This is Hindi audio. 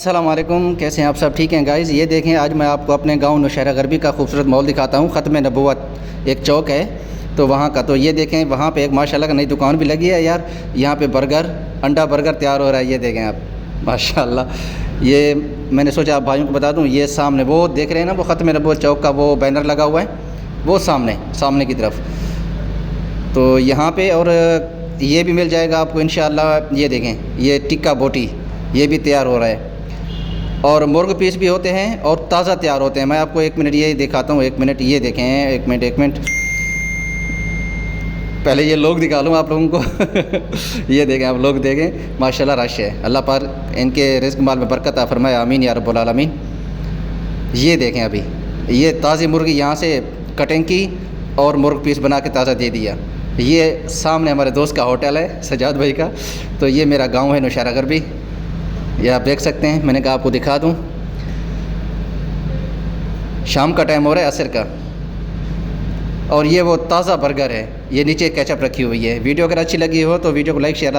अस्सलाम वालेकुम, कैसे हैं आप सब? ठीक हैं गाइज़। ये देखें, आज मैं आपको अपने गांव नौशहरा गरबी का खूबसूरत मॉल दिखाता हूँ। ख़त्म नबूवत एक चौक है तो वहाँ का। तो ये देखें, वहाँ पे एक माशाल्लाह का नई दुकान भी लगी है यार। यहाँ पे बर्गर, अंडा बर्गर तैयार हो रहा है। ये देखें आप, माशाल्लाह। ये मैंने सोचा आप भाइयों को बता दूँ। ये सामने वो देख रहे हैं ना, वो ख़त्म नबूवत चौक का वो बैनर लगा हुआ है, वो सामने की तरफ। तो यहाँ पे और ये भी मिल जाएगा आपको इंशाअल्लाह। ये देखें, ये टिक्का बोटी ये भी तैयार हो रहा है, और मुर्ग पीस भी होते हैं और ताज़ा तैयार होते हैं। मैं आपको 1 मिनट ये दिखाता हूँ। 1 मिनट ये देखें, 1 मिनट 1 मिनट। पहले ये लोग दिखा लूँ आप लोगों को। ये देखें आप, लोग देखें माशाल्लाह, रश है। अल्लाह पाक इनके रिज़्क़ माल में बरकत अता फरमाए, आमीन या रब्बुल आलमीन। ये देखें, अभी ये ताज़ी मुर्गी यहाँ से कटिंग की और मुर्ग पीस बना के ताज़ा दे दिया। ये सामने हमारे दोस्त का होटल है, सजाद भाई का। तो ये मेरा गाँव है नौशहरा गरबी, ये आप देख सकते हैं। मैंने कहा आपको दिखा दूं। शाम का टाइम हो रहा है, असर का। और ये वो ताज़ा बर्गर है, ये नीचे केचप रखी हुई है। वीडियो अगर अच्छी लगी हो तो वीडियो को लाइक शेयर